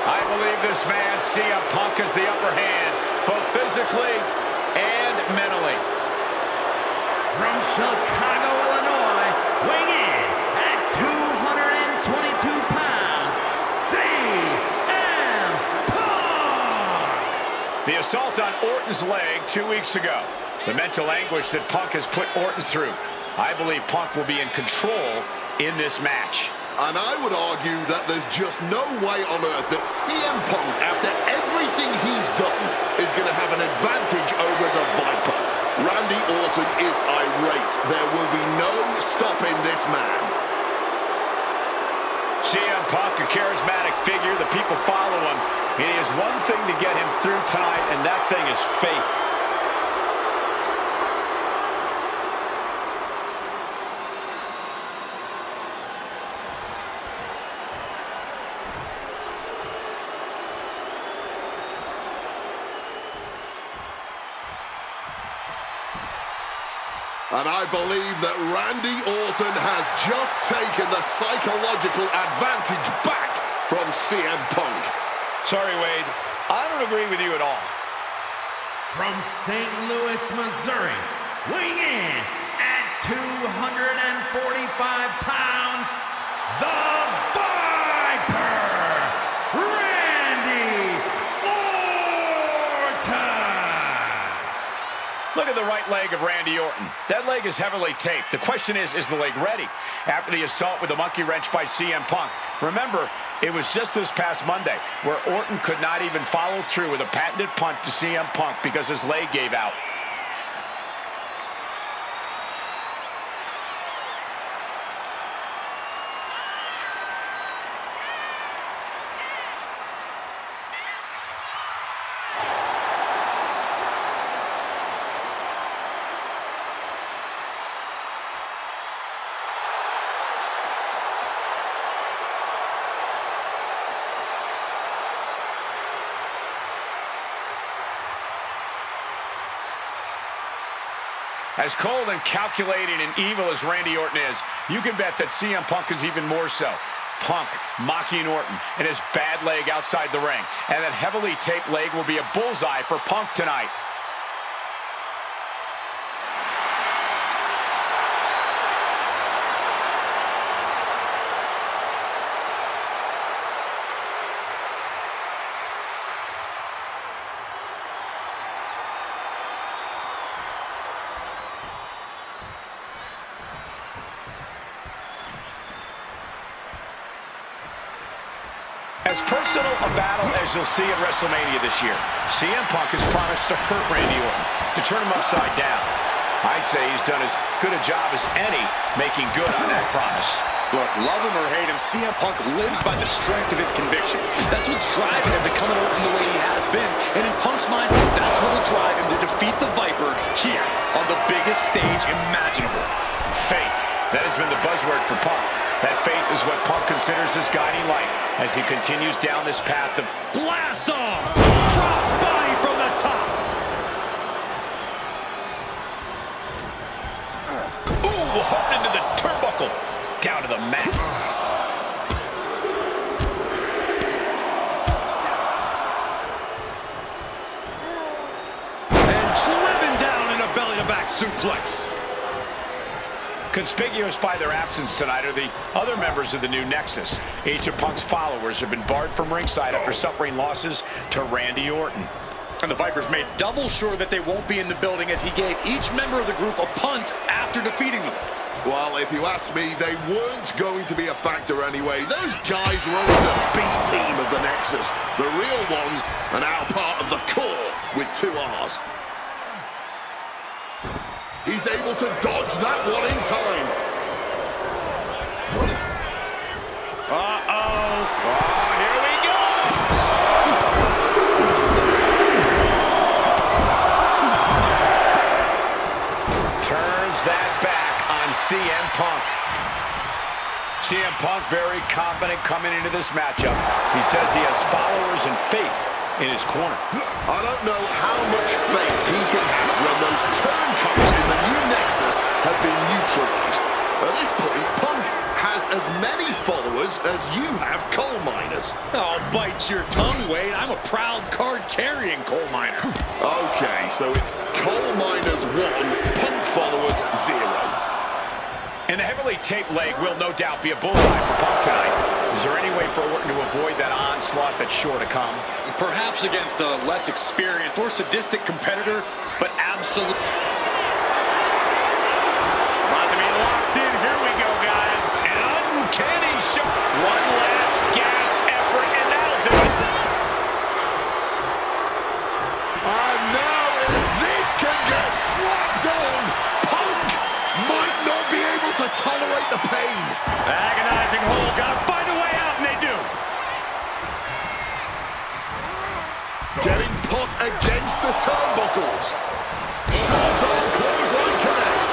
I believe this man, CM Punk, has the upper hand, both physically and mentally. From Chicago, Illinois, weighing in at 222 pounds, CM Punk! The assault on Orton's leg 2 weeks ago. The mental anguish that Punk has put Orton through. I believe Punk will be in control in this match. And I would argue that there's just no way on earth that CM Punk, after everything he's done, is going to have an advantage over the Viper. Randy Orton is irate. There will be no stopping this man. CM Punk, a charismatic figure. The people follow him. It is one thing to get him through tonight, and that thing is faith. And I believe that Randy Orton has just taken the psychological advantage back from CM Punk. Sorry, Wade. I don't agree with you at all. From St. Louis, Missouri, weighing in at 245 pounds, the Viper, Randy Orton! Look at the right leg of Randy Orton. That leg is heavily taped. The question is the leg ready? After the assault with the monkey wrench by CM Punk. Remember, it was just this past Monday where Orton could not even follow through with a patented punt to CM Punk because his leg gave out. As cold and calculating and evil as Randy Orton is, you can bet that CM Punk is even more so. Punk mocking Orton and his bad leg outside the ring. And that heavily taped leg will be a bullseye for Punk tonight. As personal a battle as you'll see at WrestleMania this year, CM Punk has promised to hurt Randy Orton, to turn him upside down. I'd say he's done as good a job as any making good on that promise. Look, love him or hate him, CM Punk lives by the strength of his convictions. That's what's driving him to come at Orton the way he has been. And in Punk's mind, that's what'll drive him to defeat the Viper here on the biggest stage imaginable. Faith. That has been the buzzword for Punk. That faith is what Punk considers his guiding light as he continues down this path of blast off! Cross body from the top! Ooh, hard into the turnbuckle. Down to the mat. And driven down in a belly-to-back suplex. Conspicuous by their absence tonight are the other members of the new Nexus. Each of Punk's followers have been barred from ringside after suffering losses to Randy Orton. And the Vipers made double sure that they won't be in the building as he gave each member of the group a punt after defeating them. Well, if you ask me, they weren't going to be a factor anyway. Those guys were always the B team of the Nexus. The real ones are now part of the core with 2 R's. He's able to dodge that one in time. Uh-oh. Oh, here we go. Turns that back on CM Punk. CM Punk very confident coming into this matchup. He says he has followers and faith in his corner. I don't know how much faith he can have when those turncoats in the new Nexus have been neutralized. At this point, Punk has as many followers as you have coal miners. Oh, bite your tongue, Wade. I'm a proud card-carrying coal miner. Okay, so it's coal miners 1, Punk followers 0. And the heavily taped leg will no doubt be a bullseye for Punk tonight. Is there any way for Orton to avoid that onslaught that's sure to come? Perhaps against a less experienced or sadistic competitor, but absolutely. About to be locked in. Here we go, guys. An uncanny shot. One last gasp effort, and that'll do it. And now, if this can get slapped on, Punk might not be able to tolerate the pain. Agonizing hold. Gotta find a way out, and they do. Getting put against the turnbuckles. Short arm clothesline connects.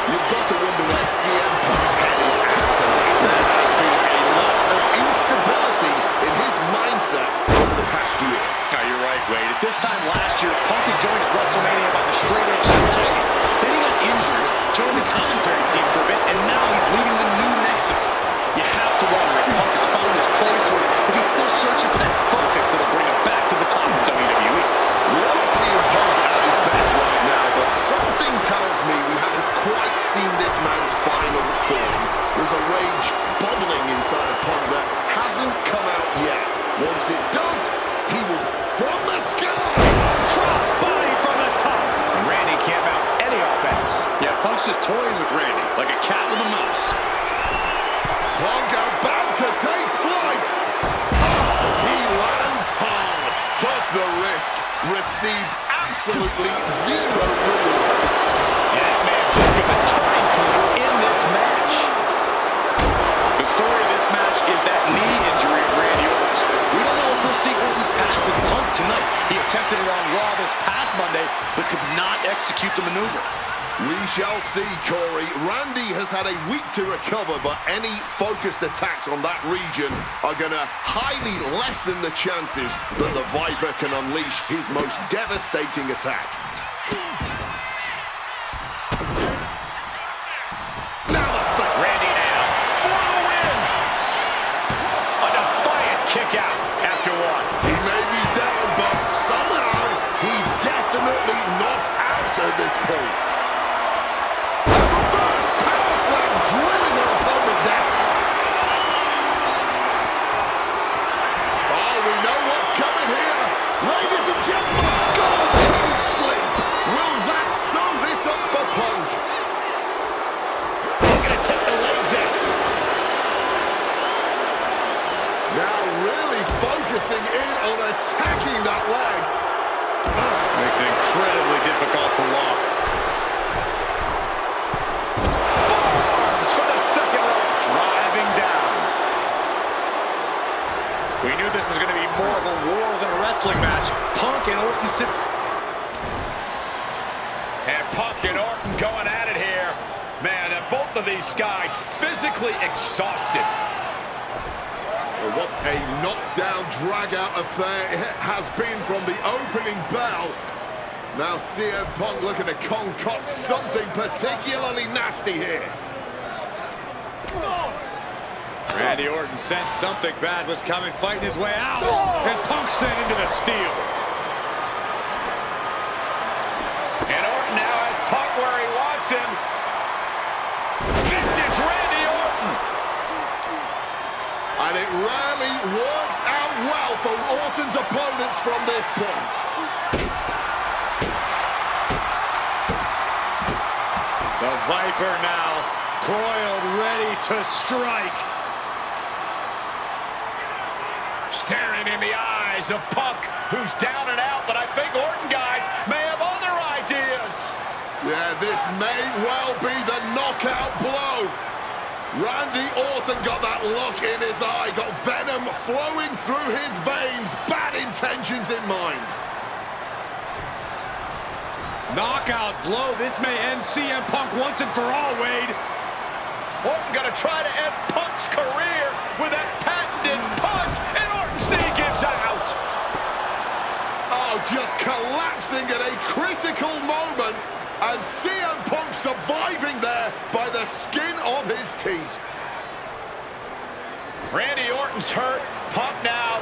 You've got to wonder where CM Punk's head is at tonight. There has been a lot of instability in his mindset over the past year. Oh, you're right, Wade. At this time last year, Punk was joined at WrestleMania by the Straight Edge Society. Then he got injured, joined the commentary team for a bit, and now he's leading the new Nexus. You have to wonder if Punk has found his place or if he's still searching for that focus that'll bring him back to the top of WWE. We are seeing Punk at his best right now, but something tells me we haven't quite seen this man's final form. There's a rage bubbling inside of Punk that hasn't come out yet. Once it does, he will from the sky. Crossbody from the top. And Randy can't mount any offense. Yeah, Punk's just toying with Randy, like a cat with a mouse. Punk about to take flight. Oh, he lands hard. Took the risk. Received absolutely zero reward. And that may have just been the turning point in this match. The story of this match is that knee injury of Randy Orton's. We don't know if we'll see Orton's patented Punk tonight. He attempted it on Raw this past Monday, but could not execute the maneuver. We shall see, Corey. Randy has had a week to recover, but any focused attacks on that region are going to highly lessen the chances that the Viper can unleash his most devastating attack. Now the fake. Randy now for the win. A defiant kick out after one. He may be down, but somehow he's definitely not out at this point. Drilling their opponent down. Oh, we know what's coming here. Ladies and gentlemen, goal to sleep. Will that sew this up for Punk? They're going to take the legs out. Now really focusing in on attacking that leg. Makes it incredibly difficult to lock. We knew this was going to be more of a war than a wrestling match. Punk and Orton sit. And Punk and Orton going at it here. Man, and both of these guys physically exhausted. Well, what a knockdown, drag-out affair it has been from the opening bell. Now CM Punk looking to concoct something particularly nasty here. Randy Orton sensed something bad was coming, fighting his way out. And Punk sent into the steel. And Orton now has Punk where he wants him. Vintage Randy Orton. And it rarely works out well for Orton's opponents from this point. The Viper now coiled, ready to strike. Staring in the eyes of Punk, who's down and out, but I think Orton, guys, may have other ideas. Yeah, this may well be the knockout blow. Randy Orton got that look in his eye, got venom flowing through his veins, bad intentions in mind. Knockout blow. This may end CM Punk once and for all, Wade. Orton gonna try to end Punk's career with that patented punt, and Orton's knee gives out. Oh, just collapsing at a critical moment. and CM Punk surviving there by the skin of his teeth. Randy Orton's hurt. Punk now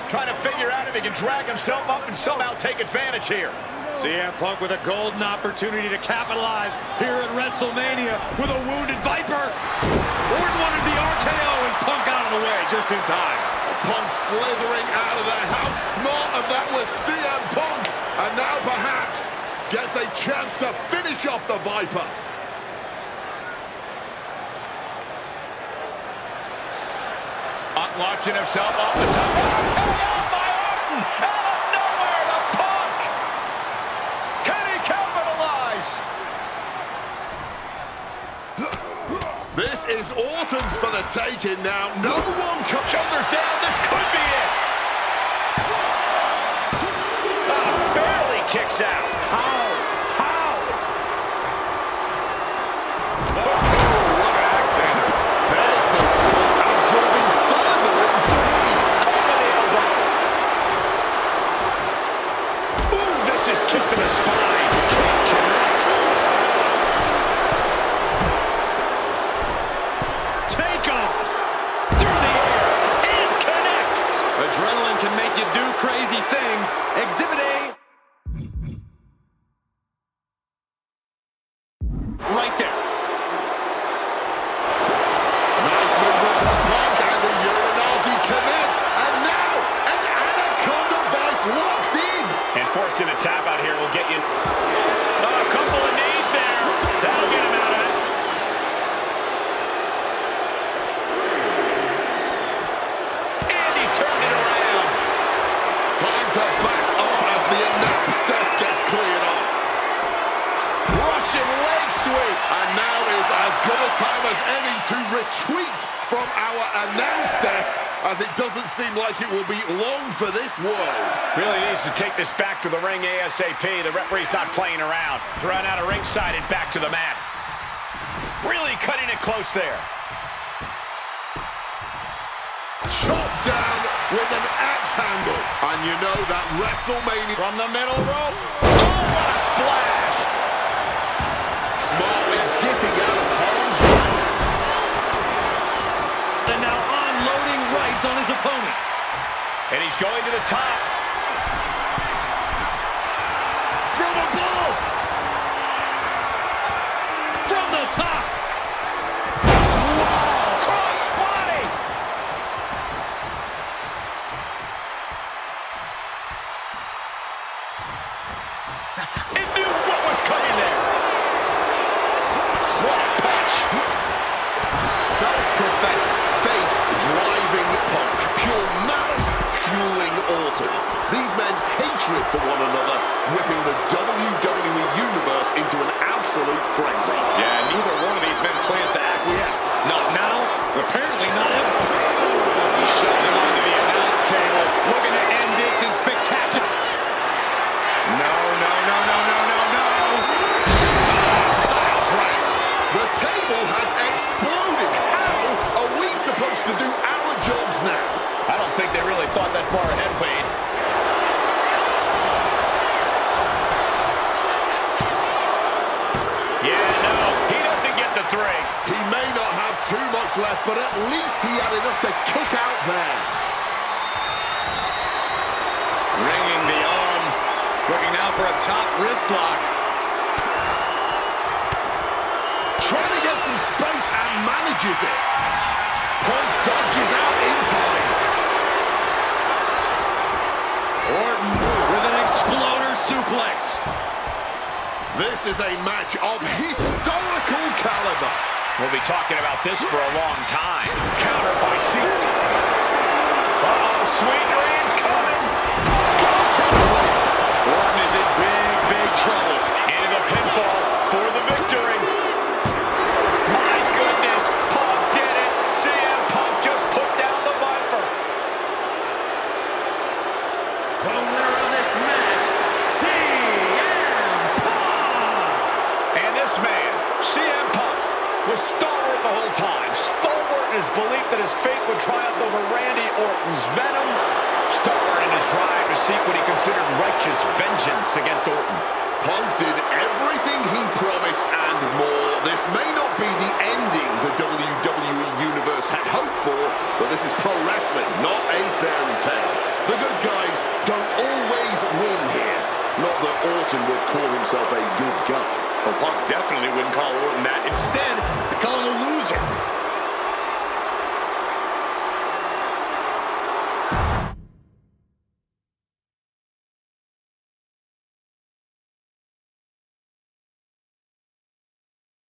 trying to figure out if he can drag himself up and somehow take advantage here. CM Punk with a golden opportunity to capitalize here at WrestleMania with a wounded Viper. Orton wanted the RKO and Punk out of the way just in time. Punk slithering out of there. How smart of that was CM Punk. And now perhaps gets a chance to finish off the Viper. Punk launching himself off the top. RKO by Orton! Out of nowhere to Punk! Can he capitalize? This is Orton's for the taking now. No one can... Shoulders down, this could be it. Barely kicks out. How? Oh, what an accident. There's the slot absorbing further impact. Over the elbow. Ooh, this is kick to the spine. Kick connects. Take off. Through the air. And connects. Adrenaline can make you do crazy things. Exhibit A. Right there. Nice movement on Punk, and the Uranagi commits. And now an Anaconda Vice locked in. And forcing a tap out here will get you... a couple of knees there. That'll get him out of it. And he turned it around. Time to back up as the announce desk gets cleared off. Russian leg sweep. And now is as good a time as any to retreat from our announce desk, as it doesn't seem like it will be long for this world. Really needs to take this back to the ring ASAP. The referee's not playing around. Thrown out of ringside and back to the mat. Really cutting it close there. Chopped down with an axe handle. And you know that WrestleMania... From the middle rope. Oh, what a splash. Smartly dipping out of harm's way. And now unloading rights on his opponent. And he's going to the top. From above. From the top. Whoa, cross body. It knew what was coming there. What a punch. Self-professed faith driving Punk. Pure malice fueling Orton. These men's hatred for one another whipping the WWE Universe into an absolute frenzy. Yeah, neither one of these men plans to acquiesce. Not now, apparently not ever. He shoves him onto the announce table, looking to end this in spectacular. No. The table has exploded. How are we supposed to do our jobs now? I don't think they really thought that far ahead, Wade. Yeah, no, he doesn't get the three. He may not have too much left, but at least he had enough to kick out there. Ringing the arm, looking now for a top wrist block. Trying to get some space and manages it. Punk dodges out in time. Orton with an exploder suplex. This is a match of historical caliber. We'll be talking about this for a long time. Countered by Cena. Uh-oh, Sweet Dreams coming. Go to sleep. Orton is in big trouble. Into the pinfall for the victory. My goodness, Punk did it. CM Punk just put down the Viper. The winner of this match, CM Punk! And this man, CM Punk, was stalwart the whole time. Stalwart in his belief that his fate would triumph over Randy Orton's venom. Stalwart in his drive to seek what he considered righteous vengeance against Orton. Punk did everything he promised and more. This may not be the ending the WWE Universe had hoped for, but this is pro wrestling, not a fairy tale. The good guys don't always win here. Not that Orton would call himself a good guy. Well, Punk definitely wouldn't call Orton that. Instead, they call him a